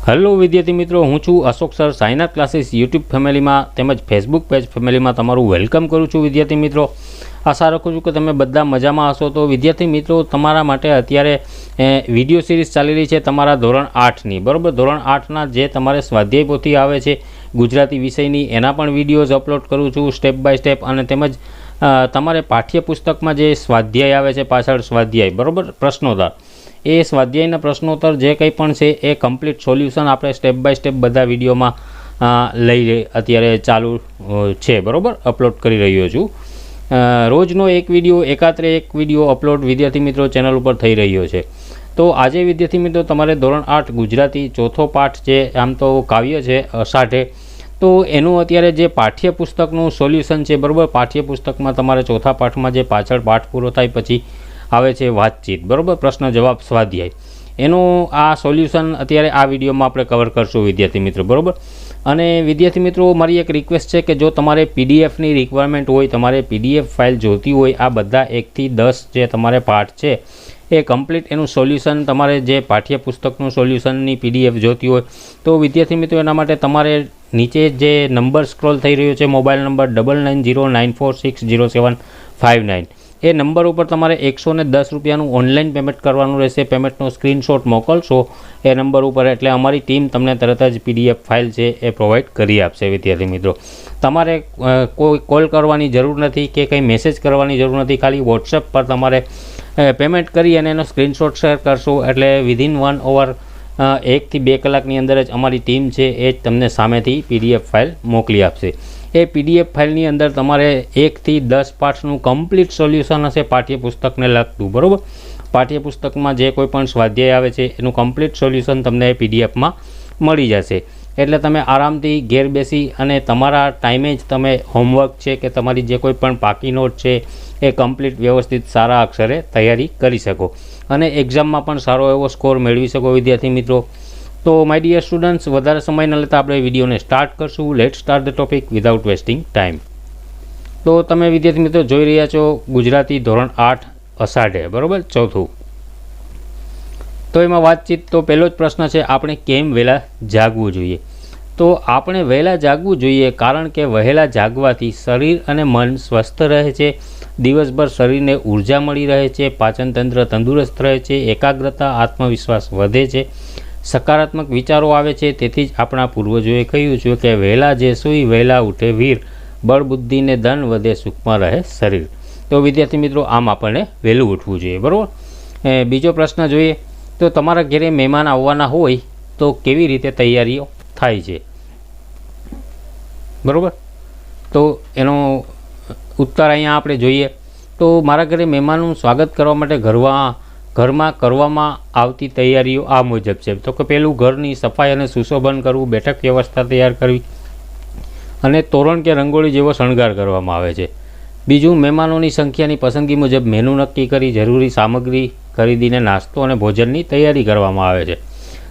Hello વિદ્યાર્થી મિત્રો, હું છું Ashok sir Sainath classes YouTube ફેમિલીમાં તેમજ ફેસબુક પેજ ફેમિલીમાં તમારું વેલકમ કરું છું. વિદ્યાર્થી મિત્રો, આશા રાખું છું કે તમે બધા મજામાં હશો. તો વિદ્યાર્થી મિત્રો, તમારા માટે અત્યારે વિડીયો સિરીઝ ચાલી રહી છે તમારા ધોરણ 8ની, બરાબર. ધોરણ 8ના જે તમારે સ્વાધ્યાય પોથી આવે છે ગુજરાતી વિષયની, એના પણ વિડીયોઝ અપલોડ કરું છું સ્ટેપ બાય સ્ટેપ. અને તેમજ તમારે પાઠ્યપુસ્તકમાં જે સ્વાધ્યાય આવે છે પાછળ સ્વાધ્યાય, બરાબર, પ્રશ્નોત્તર, એ સ્વાધ્યાયના પ્રશ્નોત્તર જે કંઈ પણ છે એ કમ્પ્લીટ સોલ્યુશન આપણે સ્ટેપ બાય સ્ટેપ બધા વિડીયોમાં લઈ અત્યારે ચાલુ છે, બરાબર, અપલોડ કરી રહ્યો છું. રોજનો એક વિડીયો, એકાત્રે એક વિડીયો અપલોડ વિદ્યાર્થી મિત્રો ચેનલ ઉપર થઈ રહ્યો છે. તો આજે વિદ્યાર્થી મિત્રો તમારે ધોરણ 8 ગુજરાતી ચોથો પાઠ, જે આમ તો કાવ્ય છે અષાઢે, તો એનું અત્યારે જે પાઠ્યપુસ્તકનું સોલ્યુશન છે, બરાબર. પાઠ્યપુસ્તકમાં તમારે ચોથા પાઠમાં જે પાછળ પાઠ પૂરો થાય પછી આવે છે વાતચીત, બરાબર, પ્રશ્ન જવાબ સ્વાધ્યાય, એનું આ સોલ્યુશન અત્યારે આ વિડીયોમાં આપણે કવર કરશું વિદ્યાર્થી મિત્રો, બરાબર. અને વિદ્યાર્થી મિત્રો, મારી એક રિક્વેસ્ટ છે કે જો તમારે પીડીએફની રિક્વાયરમેન્ટ હોય, તમારે પીડીએફ ફાઇલ જોતી હોય, આ બધા 1 થી 10 જે તમારે પાઠ છે એ કમ્પ્લીટ એનું સોલ્યુશન, તમારે જે પાઠ્યપુસ્તકનું સોલ્યુશનની પીડીએફ જોતી હોય તો વિદ્યાર્થી મિત્રો એના માટે તમારે નીચે જે નંબર સ્ક્રોલ થઈ રહ્યો છે, મોબાઈલ નંબર 9909460759, એ નંબર ઉપર તમારે 110 રૂપિયાનું ઓનલાઈન પેમેન્ટ કરવાનું રહેશે. પેમેન્ટનો સ્ક્રીનશોટ મોકલશો એ નંબર ઉપર, એટલે અમારી ટીમ તમને તરત જ પીડીએફ ફાઇલ છે એ પ્રોવાઈડ કરી આપશે. વિદ્યાર્થી મિત્રો, તમારે કોઈ કોલ કરવાની જરૂર નથી કે કંઈ મેસેજ કરવાની જરૂર નથી. ખાલી વોટ્સએપ પર તમારે પેમેન્ટ કરી અને એનો સ્ક્રીનશોટ શેર કરશો એટલે વિધિન 1 અવર 1 થી 2 કલાકની અંદર જ અમારી ટીમ છે એ જ તમને સામેથી પીડીએફ ફાઇલ મોકલી આપશે. એ પીડીએફ ફાઇલની અંદર તમારે 1 થી 10 પાઠનું કમ્પ્લીટ સોલ્યુશન હશે પાઠ્યપુસ્તકને લગતું, બરાબર. પાઠ્યપુસ્તકમાં જે કોઈ પણ સ્વાધ્યાય આવે છે એનું કમ્પ્લીટ સોલ્યુશન તમને એ પીડીએફમાં મળી જશે. એટલે તમે આરામથી ઘેર બેસી અને તમારા ટાઈમે જ તમે હોમવર્ક છે કે તમારી જે કોઈ પણ પાકી નોટ છે એ કમ્પ્લીટ વ્યવસ્થિત સારા અક્ષરે તૈયારી કરી શકો અને એક્ઝામમાં પણ સારો એવો સ્કોર મેળવી શકો વિદ્યાર્થી મિત્રો. તો માય ડિયર સ્ટુડન્ટ્સ, વધારે સમય ન લેતા આપણે વિડીયોને સ્ટાર્ટ કરશું. Late start the topic without wasting time. તો તમે વિદ્યાર્થી મિત્રો જોઈ રહ્યા છો ગુજરાતી ધોરણ 8 અષાઢે, બરાબર, ચોથું. તો એમાં વાતચીત, તો પહેલો જ પ્રશ્ન છે, આપણે કેમ વહેલા જાગવું જોઈએ? તો આપણે વહેલા જાગવું જોઈએ કારણ કે વહેલા જાગવાથી શરીર અને મન સ્વસ્થ રહે છે, દિવસભર શરીરને ઉર્જા મળી રહે છે, પાચનતંત્ર તંદુરસ્ત રહે છે, એકાગ્રતા, આત્મવિશ્વાસ વધે છે, સકારાત્મક વિચારો આવે છે. તેથી જ આપણા પૂર્વજોએ કહ્યું છે કે વહેલા જે સૂઈ વહેલા ઉઠે વીર, બળ બુદ્ધિને ધન વધે સુખમાં રહે શરીર. તો વિદ્યાર્થી મિત્રો, આમ આપણને વહેલું ઉઠવું જોઈએ, બરાબર. બીજો પ્રશ્ન જોઈએ, તો તમારા ઘરે મહેમાન આવવાના હોય તો કેવી રીતે તૈયારીઓ થાય છે, બરાબર. તો એનો ઉત્તર અહીંયા આપણે જોઈએ. તો મારા ઘરે મહેમાનનું સ્વાગત કરવા માટે ઘરમાં કરવામાં આવતી તૈયારીઓ આ મુજબ છે. તો કે પહેલું, ઘરની સફાઈ અને સુશોભન કરવું, બેઠક વ્યવસ્થા તૈયાર કરવી અને તોરણ કે રંગોળી જેવો શણગાર કરવામાં આવે છે. બીજું, મહેમાનોની સંખ્યાની પસંદગી મુજબ મેનુ નક્કી કરી જરૂરી સામગ્રી ખરીદીને નાસ્તો અને ભોજનની તૈયારી કરવામાં આવે છે.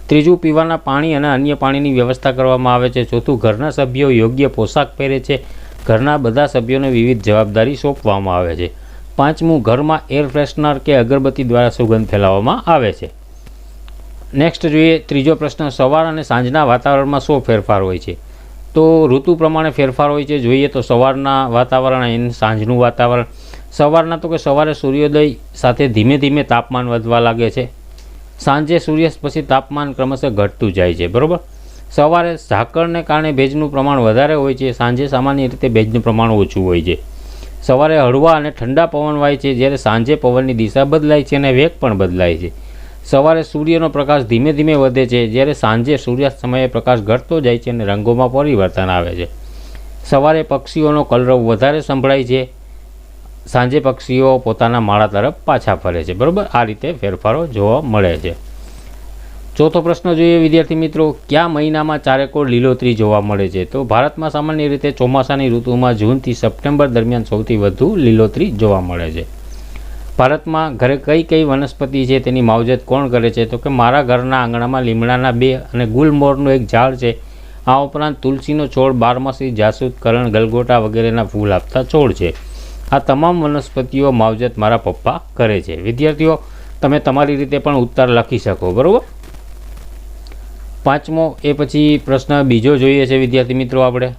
ત્રીજું, પીવાના પાણી અને અન્ય પાણીની વ્યવસ્થા કરવામાં આવે છે. ચોથું, ઘરના સભ્યો યોગ્ય પોશાક પહેરે છે. ઘરના બધા સભ્યોને વિવિધ જવાબદારી સોંપવામાં આવે છે. પાંચમું, ઘરમાં એર ફ્રેશનર કે અગરબત્તી દ્વારા સુગંધ ફેલાવવામાં આવે છે. નેક્સ્ટ જોઈએ ત્રીજો પ્રશ્ન, સવાર અને સાંજના વાતાવરણમાં શું ફેરફાર હોય છે? તો ઋતુ પ્રમાણે ફેરફાર હોય છે. જોઈએ તો સવારના વાતાવરણ અને સાંજનું વાતાવરણ. સવારના તો કે સવારે સૂર્યોદય સાથે ધીમે ધીમે તાપમાન વધવા લાગે છે. સાંજે સૂર્યાસ્ત પછી તાપમાન ક્રમશઃ ઘટતું જાય છે, બરાબર. સવારે ઝાકળને કારણે ભેજનું પ્રમાણ વધારે હોય છે, સાંજે સામાન્ય રીતે ભેજનું પ્રમાણ ઓછું હોય છે. સવારે હળવા અને ઠંડા પવન વાય છે, જ્યારે સાંજે પવનની દિશા બદલાય છે અને વેગ પણ બદલાય છે. સવારે સૂર્યનો પ્રકાશ ધીમે ધીમે વધે છે, જ્યારે સાંજે સૂર્યાસ્ત સમયે પ્રકાશ ઘટતો જાય છે અને રંગોમાં પરિવર્તન આવે છે. સવારે પક્ષીઓનો કલરવ વધારે સંભળાય છે, સાંજે પક્ષીઓ પોતાના માળા તરફ પાછા ફરે છે, બરાબર. આ રીતે ફેરફારો જોવા મળે છે. ચોથો પ્રશ્ન જોઈએ વિદ્યાર્થી મિત્રો, કયા મહિનામાં ચારેકોર લીલોતરી જોવા મળે છે? તો ભારતમાં સામાન્ય રીતે ચોમાસાની ઋતુમાં જૂનથી સપ્ટેમ્બર દરમિયાન સૌથી વધુ લીલોતરી જોવા મળે છે. ભારતમાં ઘરે કઈ કઈ વનસ્પતિ છે તેની માવજત કોણ કરે છે? તો કે મારા ઘરના આંગણામાં લીમડાના 2 અને ગુલમોહરનું એક ઝાડ છે. આ ઉપરાંત તુલસીનો છોડ, બારમાસી, જાસૂદ, કરણ, ગલગોટા વગેરેના ફૂલ આપતા છોડ છે. આ તમામ વનસ્પતિઓ માવજત મારા પપ્પા કરે છે. વિદ્યાર્થીઓ, તમે તમારી રીતે પણ ઉત્તર લખી શકો, બરાબર. પાંચમો એ પછી પ્રશ્ન બીજો જોઈએ છે વિદ્યાર્થી મિત્રો આપણે.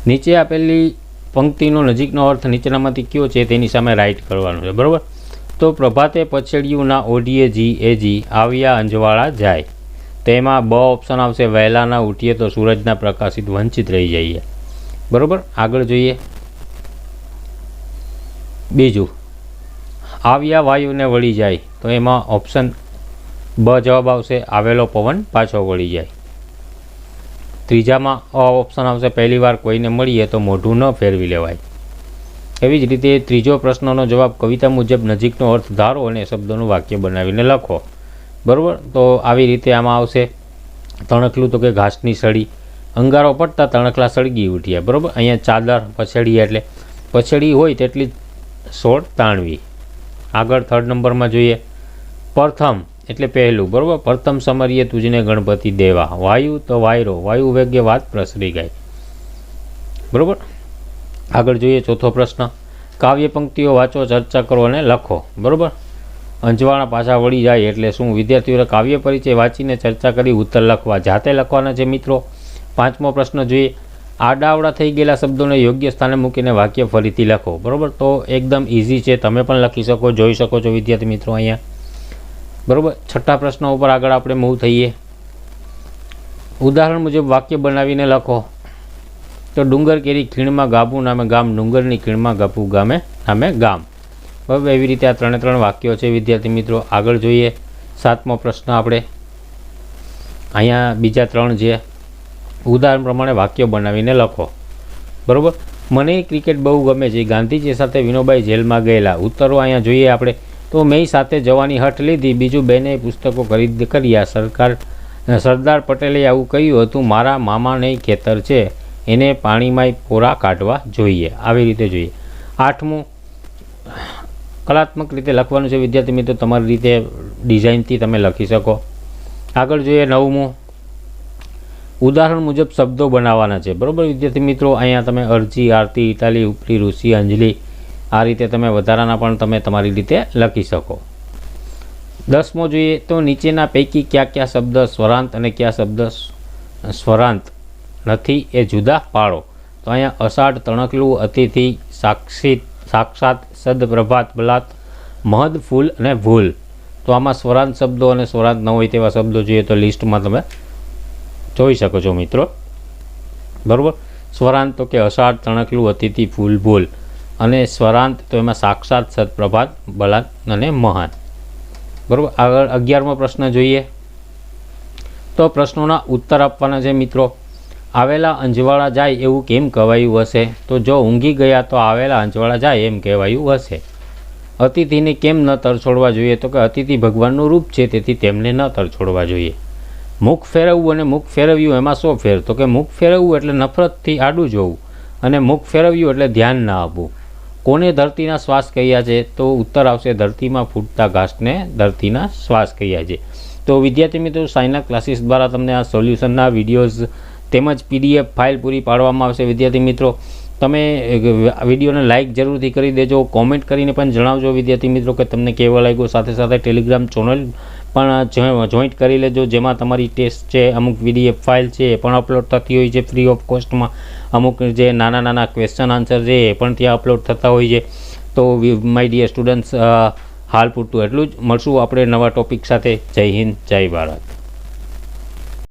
નીચે આપેલી પંક્તિનો નજીકનો અર્થ નીચેનામાંથી કયો છે તેની સામે રાઈટ કરવાનું છે, બરાબર. તો પ્રભાતે પછેડિયું ના ઓઢીએ જી એ જી આવ્યા અંજવાળા જાય. તો એમાં બ ઓપ્શન આવશે, વહેલા ના ઉઠીએ તો સૂરજના પ્રકાશિત વંચિત રહી જઈએ, બરાબર. આગળ જોઈએ બીજું, આવ્યા વાયુને વળી જાય. તો એમાં ઓપ્શન બ જવાબ આવશે, આવેલો પવન પાછો વળી જાય. ત્રીજામાં ઓપ્શન આવશે, પહેલી વાર કોઈને મળીએ તો મોઢું ન ફેરવી લેવાય. એવી જ રીતે ત્રીજો પ્રશ્નનો જવાબ કવિતા મુજબ નજીકનો અર્થ ધારો અને શબ્દોનું વાક્ય બનાવીને લખો, બરાબર. તો આવી રીતે આમાં આવશે, તણખલું તો કે ઘાસની સળી, અંગારો પડતા તણખલા સળગી ઉઠ્યા, બરાબર. અહીંયા ચાદર પછેડી એટલે પછેડી હોય તેટલી સોળ તાણવી. આગળ થર્ડ નંબરમાં જોઈએ, પ્રથમ એટલે પહેલું, બરાબર. પ્રથમ સમરીએ તુજને ગણપતિ દેવા. વાયુ તો વાયરો, વાયુ વેગે વાત પ્રસરી ગઈ, બરાબર. આગળ જોઈએ ચોથો પ્રશ્ન, કાવ્ય પંક્તિઓ વાંચો, ચર્ચા કરો અને લખો, બરાબર. અંજવાળા પાછા વળી જાય એટલે શું? વિદ્યાર્થીઓને કાવ્ય પરિચય વાંચીને ચર્ચા કરી ઉત્તર લખવા, જાતે લખવાના છે મિત્રો. પાંચમો પ્રશ્ન જોઈએ, આડાવડા થઈ ગયેલા શબ્દોને યોગ્ય સ્થાને મૂકીને વાક્ય ફરીથી લખો, બરાબર. તો એકદમ ઇઝી છે, તમે પણ લખી શકો, જોઈ શકો છો વિદ્યાર્થી મિત્રો અહીંયા, બરાબર. છઠ્ઠા પ્રશ્ન ઉપર આગળ આપણે મૂવ થઈએ. ઉદાહરણ મુજબ વાક્ય બનાવીને લખો. તો ડુંગર કેરી ખીણમાં ગાબુ નામે ગામ, ડુંગરની ખીણમાં ગાપુ ગામે નામે ગામ, બરાબર. એવી રીતે આ ત્રણે વાક્યો છે વિદ્યાર્થી મિત્રો. આગળ જોઈએ સાતમો પ્રશ્ન આપણે. અહીંયા બીજા ત્રણ છે, ઉદાહરણ પ્રમાણે વાક્યો બનાવીને લખો, બરાબર. મને ક્રિકેટ બહુ ગમે છે, ગાંધીજી સાથે વિનોબાઈ જેલમાં ગયેલા. ઉત્તરો અહીંયા જોઈએ આપણે. તો મેં સાથે જવાની હઠ લીધી, બીજું બેને પુસ્તકો ખરીદ કર્યા. સરદાર પટેલે આવું કહ્યું હતું, મારા મામાને ખેતર છે, એને પાણીમાં પોરા કાઢવા જોઈએ. આવી રીતે જોઈએ. આઠમું, કલાત્મક રીતે લખવાનું છે વિદ્યાર્થી મિત્રો, તમારી રીતે ડિઝાઇનથી તમે લખી શકો. આગળ જોઈએ નવમું, ઉદાહરણ મુજબ શબ્દો બનાવવાના છે, બરાબર વિદ્યાર્થી મિત્રો. અહીંયા તમે અરજી, આરતી, ઇટાલી, ઉપરી, ઋષિ, અંજલિ, આ રીતે તમે વધારાના પણ તમે તમારી રીતે લખી શકો. દસમો જોઈએ, તો નીચેના પૈકી કયા શબ્દ સ્વરાંત અને કયા શબ્દ સ્વરાંત નથી એ જુદા પાડો. તો અહીંયા અષાઢ, તણખલું, અતિથિ, સાક્ષાત, સદપ્રભાત, બલાત, મહદ, ફૂલ અને ભૂલ. તો આમાં સ્વરાંત શબ્દો અને સ્વરાંત ન હોય તેવા શબ્દો જોઈએ તો લિસ્ટમાં તમે જોઈ શકો છો મિત્રો, બરાબર. સ્વરાંત તો કે અષાઢ, તણખલું, અતિથિ, ફૂલ, ભૂલ. અને સ્વરાંત તો એમાં સાક્ષાત, સદપ્રભાત, બલાત અને મહાન, બરાબર. આગળ 11મો પ્રશ્ન જોઈએ. તો પ્રશ્નોના ઉત્તર આપવાના છે મિત્રો. આવેલા અંજવાળા જાય એવું કેમ કહેવાયું હશે? તો જો ઊંઘી ગયા તો આવેલા અંજવાળા જાય એમ કહેવાયું હશે. અતિથિને કેમ ન તરછોડવા જોઈએ? તો કે અતિથિ ભગવાનનું રૂપ છે, તેથી તેમને ન તરછોડવા જોઈએ. મુખ ફેરવવું અને મુખ ફેરવ્યું એમાં શો ફેર? તો કે મુખ ફેરવવું એટલે નફરતથી આડું જોવું અને મુખ ફેરવ્યું એટલે ધ્યાન ના આપવું. કોને ધરતીના શ્વાસ કહ્યા છે? તો ઉત્તર આવશે, ધરતીમાં ફૂટતા ઘાસને ધરતીના શ્વાસ કહ્યા છે. તો વિદ્યાર્થી મિત્રો, સાયના ક્લાસીસ દ્વારા તમને આ સોલ્યુશનના વિડીયોઝ તેમજ PDF ફાઇલ પૂરી પાડવામાં આવશે. વિદ્યાર્થી મિત્રો, તમે વિડીયોને લાઇક જરૂરથી કરી દેજો, કોમેન્ટ કરીને પણ જણાવજો વિદ્યાર્થી મિત્રો કે તમને કેવો લાગ્યો. સાથે સાથે ટેલિગ્રામ ચેનલ પણ જોઈન્ટ કરી લેજો, જેમાં તમારી ટેસ્ટ છે, અમુક PDF ફાઇલ છે એ પણ અપલોડ થતી હોય છે ફ્રી ઓફ કોસ્ટમાં. અમુક જે નાના ક્વેશ્ચન આન્સર છે એ પણ ત્યાં અપલોડ થતા હોય છે. તો માય ડિયર સ્ટુડન્ટ્સ, હાલ પૂરતું એટલું જ. મળશું આપણે નવા ટોપિક સાથે. જય હિન્દ, જય ભારત.